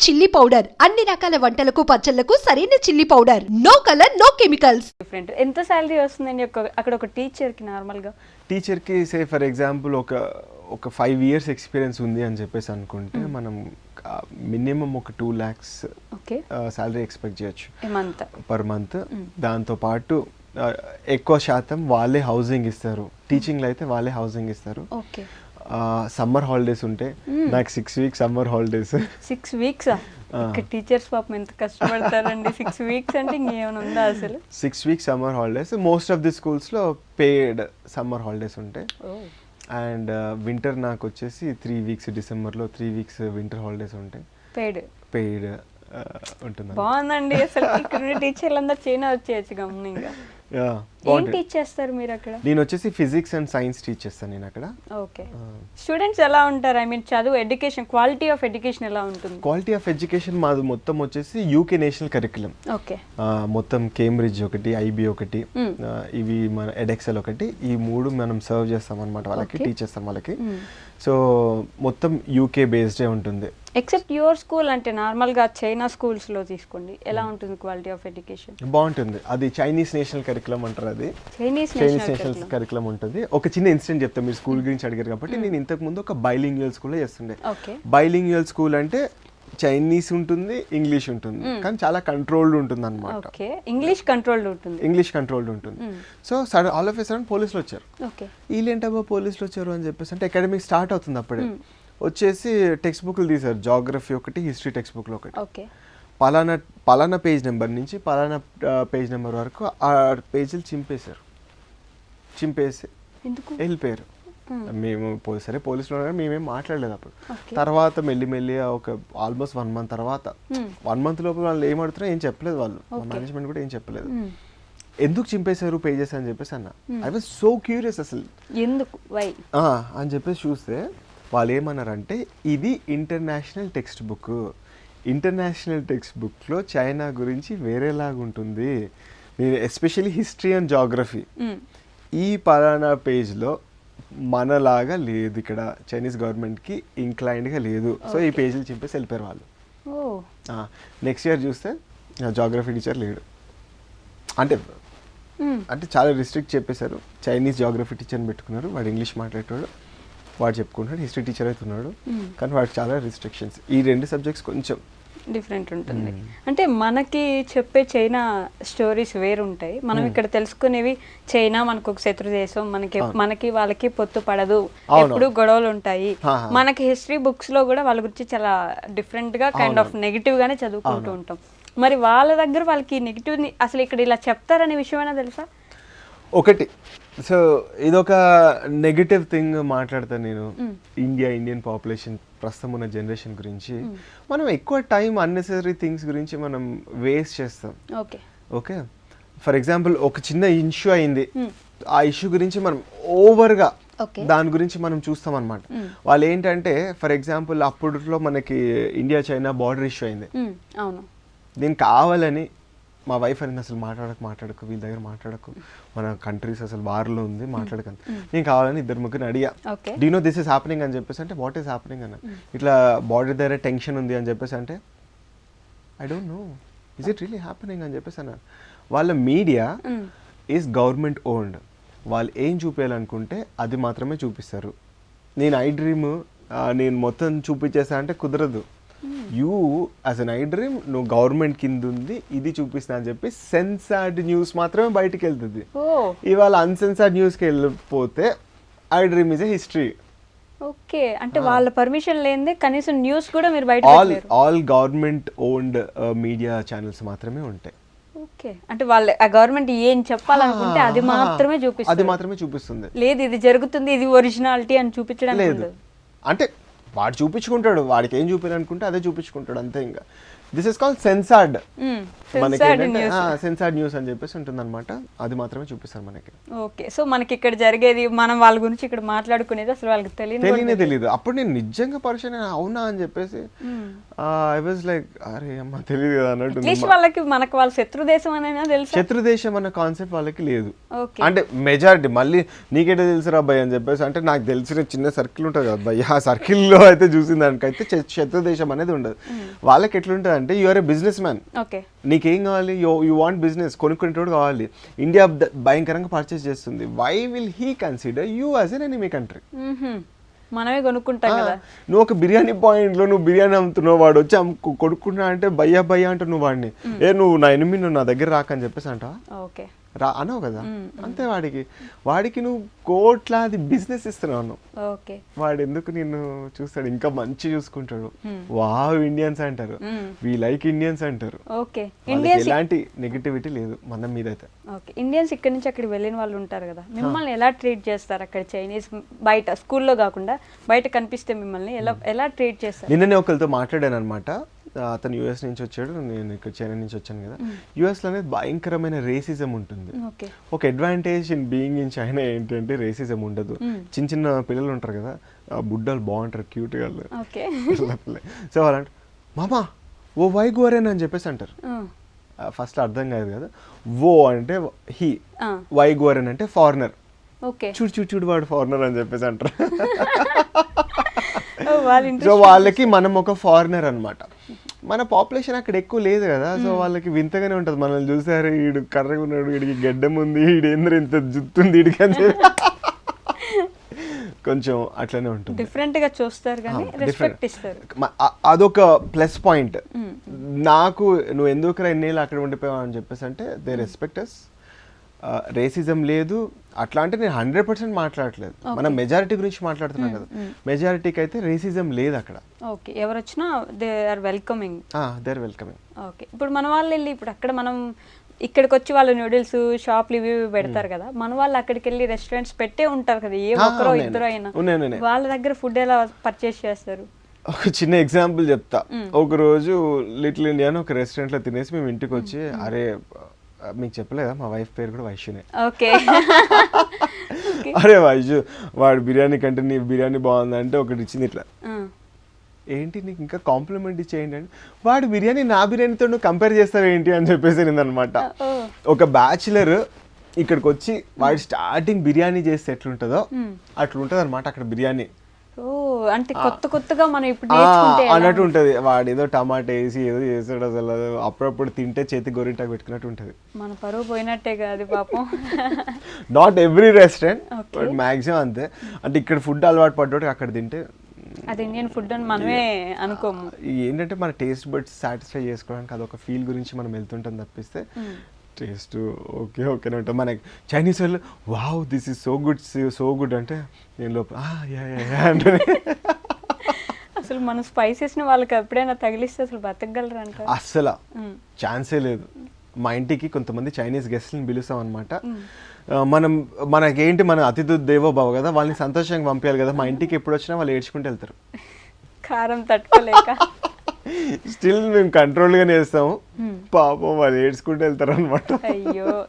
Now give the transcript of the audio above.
Chilli powder అన్ని రకాల వంటలకు పచ్చళ్లకు సరైన chilli powder. No colour no chemicals. Different. ఎంత సాలరీ వస్తుందండి అక్కడ ఒక టీచర్ కి నార్మల్ గా? టీచర్ కి సే ఫర్ ఎగ్జాంపుల్ ఒక 5 years ఎక్స్పీరియన్స్ ఉంది అని చెప్పేసి అనుకుంటే మనం మినిమం ఒక 2 lakhs సాలరీ ఎక్స్పెక్ట్ చేయొచ్చు పర్ మంత్. దాంతో పాటు ఎక్కువ శాతం వాళ్ళే హౌసింగ్ ఇస్తారు. టీచింగ్ లో అయితే వాళ్ళే హౌసింగ్ ఇస్తారు. సమ్మర్ హాలిడేస్ ఉంటే నాకు 6 weeks summer holidays. 6 weeks teachers పాపం ఎంత కష్టపడతారండి. 6 weeks అంటే ఇంకేమైనా ఉందా అసలు? 6 weeks summer holidays. Most of the schools లో పెయిడ్ సమ్మర్ హాలిడేస్ ఉంటాయి. అండ్ వింటర్ నాకు వచ్చేసి 3 weeks డిసెంబర్లో 3 weeks వింటర్ హాలిడేస్ ఉంటాయి. పెయిడ్ ఉంటుంది. బాగుందండి. అసలు ఇక్కడ టీచర్లు అందరూ చైనా వచ్చేయచ్చు గమనింగా. ఏం టీచ్ చేస్తారు మీరు అక్కడ? నేను వచ్చేసి ఫిజిక్స్ అండ్ సైన్స్ టీచ్ చేస్తాను నేను అక్కడ. ఓకే. స్టూడెంట్స్ ఎలా ఉంటారు? ఐ మీన్ చదువు ఎడ్యుకేషన్ క్వాలిటీ ఆఫ్ ఎడ్యుకేషన్ ఎలా ఉంటుంది? క్వాలిటీ ఆఫ్ ఎడ్యుకేషన్ మాది మొత్తం వచ్చేసి యూకే నేషనల్ కరికులం. ఓకే. మొత్తం కేంబ్రిడ్జ్ ఒకటి, ఐబీ ఒకటి, ఇవి మన ఎడెక్సెల్ ఒకటి, ఈ 3 మనం సర్వ్ చేస్తాం అనమాట వాళ్ళకి, టీచ్ చేస్తాం వాళ్ళకి. సో మొత్తం యూకే బేస్డే ఉంటుంది. ఎక్సెప్ట్ యువర్ స్కూల్ అంటే నార్మల్ గా చైనా స్కూల్స్ లో తీసుకోండి, ఎలా ఉంటుంది క్వాలిటీ ఆఫ్ ఎడ్యుకేషన్? బాగుంటుంది. అది చైనీస్ నేషనల్ కరికులం అంటారు. అది చైనీస్ నేషనల్ కరికులం ఉంటుంది. ఒక చిన్న ఇన్సిడెంట్ చెప్తా, మీరు స్కూల్ గురించి అడిగారు కాబట్టి. నేను ఇంతకు ముందు ఒక బైలింగ్యువల్ స్కూల్లో చేస్తుండే. బైలింగ్యువల్ స్కూల్ అంటే చైనీస్ ఉంటుంది, ఇంగ్లీష్ ఉంటుంది, కానీ చాలా కంట్రోల్డ్ ఉంటుంది అనమాట. ఇంగ్లీష్ కంట్రోల్డ్ ఉంటుంది. So sudden all of a sudden పోలీసులు వచ్చారు. వీళ్ళేంటబ్బా పోలీసులు వచ్చారు అని చెప్పేసి అంటే అకాడమిక్ స్టార్ట్ అవుతుంది అప్పుడే. వచ్చేసి టెక్స్ట్ బుక్లు తీశారు. జాగ్రఫీ ఒకటి, హిస్టరీ టెక్స్ట్ బుక్లో ఒకటి. పలానా పేజ్ నెంబర్ నుంచి పలానా పేజ్ నెంబర్ వరకు ఆ పేజీలు చింపేసి వెళ్ళిపోయారు. మేము సరే పోలీసులు మేమేం మాట్లాడలేదు అప్పుడు. తర్వాత మెల్లి ఒక ఆల్మోస్ట్ 1 month తర్వాత 1 month లోపు వాళ్ళు ఏం అడుగుతారో ఏం చెప్పలేదు. వాళ్ళు మేనేజ్మెంట్ కూడా ఏం చెప్పలేదు. ఎందుకు చింపేశారు పేజెస్ అని చెప్పేసి అన్న. ఐ వాజ్ సో క్యూరియస్ అసలు ఎందుకు అని చెప్పేసి చూస్తే వాళ్ళు ఏమన్నారంటే ఇది international text book. International text బుక్లో చైనా గురించి వేరేలాగా ఉంటుంది. నేను ఎస్పెషల్లీ హిస్టరీ అండ్ జాగ్రఫీ ఈ పలానా పేజ్లో మనలాగా లేదు, ఇక్కడ చైనీస్ గవర్నమెంట్కి ఇంక్లైన్డ్గా లేదు. సో ఈ పేజీలు చింపేసి వెళ్ళిపోయారు వాళ్ళు. నెక్స్ట్ ఇయర్ చూస్తే జాగ్రఫీ టీచర్ లేడు. అంటే చాలా రిస్ట్రిక్ట్ చెప్పేశారు. చైనీస్ జాగ్రఫీ టీచర్ని పెట్టుకున్నారు. వాడు ఇంగ్లీష్ మాట్లాడేవాడు, వాడు చెప్పుకుంటాడు. హిస్టరీ టీచర్ అవుతున్నాడు, కానీ వాడికి చాలా రిస్ట్రిక్షన్స్. ఈ 2 subjects కొంచెం డిఫరెంట్ ఉంటుంది. అంటే మనకి చెప్పే చైనా స్టోరీస్ వేరుంటాయి. మనం ఇక్కడ తెలుసుకునేవి చైనా మనకు ఒక శత్రు దేశం, మనకి వాళ్ళకి పొత్తు పడదు, ఎప్పుడు గొడవలు ఉంటాయి. మనకి హిస్టరీ బుక్స్ లో కూడా వాళ్ళ గురించి చాలా డిఫరెంట్ గా కైండ్ ఆఫ్ నెగిటివ్ గానే చదువుకుంటూ ఉంటాం. మరి వాళ్ళ దగ్గర వాళ్ళకి నెగిటివ్ అసలు ఇక్కడ ఇలా చెప్తారనే విషయమైనా తెలుసా? ఒకటి సో ఇదొక నెగటివ్ థింగ్ మాట్లాడతాను నేను. ఇండియన్ పాపులేషన్ ప్రస్తుతం ఉన్న జనరేషన్ గురించి మనం ఎక్కువ టైం అన్నెసరీ థింగ్స్ గురించి మనం వేస్ట్ చేస్తాం. ఓకే, ఫర్ ఎగ్జాంపుల్ ఒక చిన్న ఇష్యూ అయింది, ఆ ఇష్యూ గురించి మనం ఓవర్గా దాని గురించి మనం చూస్తాం అనమాట. వాళ్ళు ఏంటంటే ఫర్ ఎగ్జాంపుల్ అప్పట్లో మనకి ఇండియా చైనా బార్డర్ ఇష్యూ అయింది. నేను కావాలని మా వైఫ్ అనేది అసలు మాట్లాడకు వీళ్ళ దగ్గర మాట్లాడకు, మన కంట్రీస్ అసలు వార్లో ఉంది మాట్లాడకండి. నేను కావాలని 2-3 అడిగా, do you know this is happening అని చెప్పేసి అంటే వాట్ ఈస్ హ్యాపెనింగ్ అన్న, ఇట్లా బార్డర్ దగ్గర టెన్షన్ ఉంది అని చెప్పేసి అంటే I don't know is it really happening అని చెప్పేసి అన్నారు. వాళ్ళ మీడియా ఈజ్ గవర్నమెంట్ ఓన్డ్. వాళ్ళు ఏం చూపించాలనుకుంటే అది మాత్రమే చూపిస్తారు. నేను ఐ డ్రీమ్ నేను మొత్తం చూపించేసా అంటే కుదరదు. You as an I dream నువ్వు గవర్నమెంట్ కింద ఉంది ఇది చూపిస్తా అని చెప్పి సెన్సార్డ్ న్యూస్ మాత్రమే బయటకు వెళ్తుంది. ఇవాళ అన్సెన్సార్డ్ న్యూస్కి వెళ్ళిపోతే I dream is a history. Okay, అంటే వాళ్ళ పర్మిషన్ లేనిదే కనీసం న్యూస్ కూడా మీరు బయట all government owned media channels మాత్రమే ఉంటాయి. ఓకే, అంటే వాళ్ళు ఆ గవర్నమెంట్ ఏం చెప్పాలనుకుంటే అది మాత్రమే చూపిస్తుంది. లేదు ఇది జరుగుతుంది ఇది ఒరిజినాలిటీ అని చూపించడం లేదు. అంటే వాడు చూపించుకుంటాడు, వాడికి ఏం చూపించాలనుకుంటే అదే చూపించుకుంటాడు అంతే. ఇంకా దిస్ ఇస్ కాల్డ్ సెన్సార్డ్. మనకి సెన్సార్డ్ న్యూస్ అని చెప్పేసి ఉంటుంది అనమాట, అది మాత్రమే చూపిస్తారు మనకి. ఓకే, సో మనకి ఇక్కడ జరిగేది మనం వాళ్ళ గురించి ఇక్కడ మాట్లాడుకునేది అసలు వాళ్ళకి తెలియదు. అప్పుడు నేను నిజంగా పరిచయం అవునా అని చెప్పేసి ఐ వాజ్ లైక్ అరే అమ్మ తెలియదు కదా అన్నట్టు. వాళ్ళకి మనకు వాళ్ళ శత్రు దేశం అనేది తెలుసు, శత్రు దేశం అన్న కాన్సెప్ట్ వాళ్ళకి లేదు. అంటే మెజారిటీ మళ్ళీ నీకేటో తెలుసురా అబ్బాయి అని చెప్పేసి అంటే నాకు తెలిసిన చిన్న సర్కిల్ ఉంటుంది కదా అబ్బాయి, ఆ సర్కిల్లో అయితే చూసిన దానికైతే శత్రు దేశం అనేది ఉండదు. వాళ్ళకి ఎట్లుంటుంది అంటే you're a businessman, okay నీకేం కావాలి, యూ వాంట్ బిజినెస్, కొనుక్కునేటోడు కావాలి. ఇండియా భయంకరంగా పర్చేస్ చేస్తుంది. Why will he consider you as an enemy country? మనమే కొనుక్కుంటాం కదా. నువ్వు ఒక బిర్యానీ పాయింట్లో నువ్వు బిర్యానీ అమ్ముతున్నావు, వాడు వచ్చి కొడుకున్నా అంటే భయ్యా భయ్యా అంటావు నువ్వు వాడిని. నువ్వు నా ఎనిమిది, నువ్వు నా దగ్గర రాకని చెప్పేసి అంటావా? ఓకే అనవు కదా. అంతే, వాడికి నువ్వు కోట్లాది బిజినెస్ ఇస్తున్నావు అన్నావు. ఓకే వాడు ఎందుకు నిన్ను చూస్తాడు, ఇంకా మంచి చూసుకుంటాడు. వావ్ ఇండియన్స్ అంటారు, వి లైక్ ఇండియన్స్ అంటారు. ఓకే ఎలాంటి నెగిటివిటీ లేదు మన మీద అయితే. ఓకే ఇండియన్స్ ఇక్కడ నుంచి అక్కడికి వెళ్ళిన వాళ్ళు ఉంటారు కదా, మిమ్మల్ని ఎలా ట్రీట్ చేస్తారు అక్కడ చైనీస్? బయట స్కూల్లో కాకుండా బయట కనిపిస్తే మిమ్మల్ని ఎలా ట్రీట్ చేస్తారు? నిన్ననే ఒకరితో మాట్లాడాను అనమాట. అతను యుఎస్ నుంచి వచ్చాడు, నేను ఇక్కడ చైనా నుంచి వచ్చాను కదా. యుఎస్లో అనేది భయంకరమైన రేసిజం ఉంటుంది. ఒక advantage in being in China ఏంటంటే రేసిజం ఉండదు. చిన్న చిన్న పిల్లలు ఉంటారు కదా, బుడ్డలు బాగుంటారు, క్యూట్ గా. సో వాళ్ళంటే మామా ఓ వై గోరేన్ అని చెప్పేసి అంటారు. ఫస్ట్ అర్థం కాదు కదా. ఓ అంటే హీ, వై గోరెన్ అంటే ఫారినర్. చూడు వాడు ఫారినర్ అని చెప్పేసి అంటారు. సో వాళ్ళకి మనం ఒక ఫారినర్ అన్నమాట. మన పాపులేషన్ అక్కడ ఎక్కువ లేదు కదా, సో వాళ్ళకి వింతగానే ఉంటుంది. మనల్ని చూసారు, వీడు కర్రగా ఉన్నాడు, వీడికి గడ్డం ఉంది, వీడు ఏంద్ర ఇంత జుత్తుంది వీడికి అని చెప్పి కొంచెం అట్లనే ఉంటుంది. డిఫరెంట్ గా చూస్తారు కానీ రెస్పెక్ట్ ఇస్తారు. అదొక ప్లస్ పాయింట్ నాకు. నువ్వు ఎందుకు ఎన్నేళ్ళు అక్కడ ఉండిపోయావు అని చెప్పేసి అంటే దే రెస్పెక్ట్ అస్. రేసిజం లేదు అట్లా అంటే నేను 100% మాట్లాడట్లేదు, మనం మెజారిటీ గురించి మాట్లాడుతున్నాం కదా. మెజారిటీకి అయితే రేసిజం లేదు అక్కడ. ఓకే ఎవరు వచ్చినా దే ఆర్ వెల్కమింగ్. ఓకే ఇప్పుడు మన వాళ్ళు వెళ్ళి ఇప్పుడు అక్కడ మనం ఇక్కడికి వచ్చి వాళ్ళు నూడిల్స్ షాప్లు ఇవి పెడతారు కదా, మన వాళ్ళు అక్కడికి వెళ్ళి రెస్టారెంట్స్ పెట్టే ఉంటారు కదా, ఏ ఒక్కరో ఇద్దరు అయినా, వాళ్ళ దగ్గర ఫుడ్ ఎలా పర్చేస్ చేస్తారు? ఒక చిన్న ఎగ్జాంపుల్ చెప్తా. ఒక రోజు లిటిల్ ఇండియా అని ఒక రెస్టారెంట్ లో తినేసి మేము ఇంటికి వచ్చి, అరే మీకు చెప్పలేదా మా వైఫ్ పేరు కూడా వైశ్యునే. అరే వైశ్యు, వాడు బిర్యానీ కంటే నీ బిర్యానీ బాగుందంటే ఒకటి ఇచ్చింది ఇట్లా, ఏంటి నీకు ఇంకా కాంప్లిమెంట్ ఇచ్చేయండి అంటే, వాడు బిర్యానీ నా బిర్యానీతో నువ్వు కంపేర్ చేస్తావు ఏంటి అని చెప్పేసి అనమాట. ఒక బ్యాచులర్ ఇక్కడికి వచ్చి వాడు స్టార్టింగ్ బిర్యానీ చేస్తే ఎట్లుంటుందో అట్లుంటుంది అనమాట అక్కడ బిర్యానీ. అంటే కొత్తగా మనం ఇప్పుడు అన్నట్టు ఉంటది. వాడు ఏదో టమాటా వేసి ఏదో చేస్తాడు, అసలు అప్పుడప్పుడు తింటే చేతి గోరింటాకు పెట్టుకున్నట్టు ఉంటది. మన పరువు పోయినట్టే కాదు పాపం. Not every restaurant but maximum అంతే. అంటే ఇక్కడ ఫుడ్ అలవాటు పడ్డోటి అక్కడ తింటే అది ఇండియన్ ఫుడ్ అని మనమే అనుకోము. ఏంటంటే మన టేస్ట్ బడ్స్ సాటిస్ఫై చేసుకోవడానికి అదొక ఫీల్ గురించి మనం వెళ్తుంటాం తప్పిస్తే టేస్ట్ ఓకే ఓకేనే ఉంటుంది. మనకి చైనీస్ వాళ్ళు wow this is so good అంటే నేను లోపల అంటే అసలు మన స్పైసెస్ ని వాళ్ళకి ఎప్పుడైనా తగిలిస్తే అసలు బతకగలరు అంటే అస్సలు ఛాన్సే లేదు. మా ఇంటికి కొంతమంది చైనీస్ గెస్ట్ని పిలుస్తాం అనమాట. మనకేంటి మన అతిథి దేవో భవ కదా, వాళ్ళని సంతోషంగా పంపించాలి కదా. మా ఇంటికి ఎప్పుడు వచ్చినా వాళ్ళు ఏడ్చుకుంటూ వెళ్తారు, కారం తట్టుకోలేక. స్టిల్ మేము కంట్రోల్గానే వేస్తాము, పాపం వాళ్ళు ఏడ్చుకుంటూ వెళ్తారు అనమాట. అయ్యో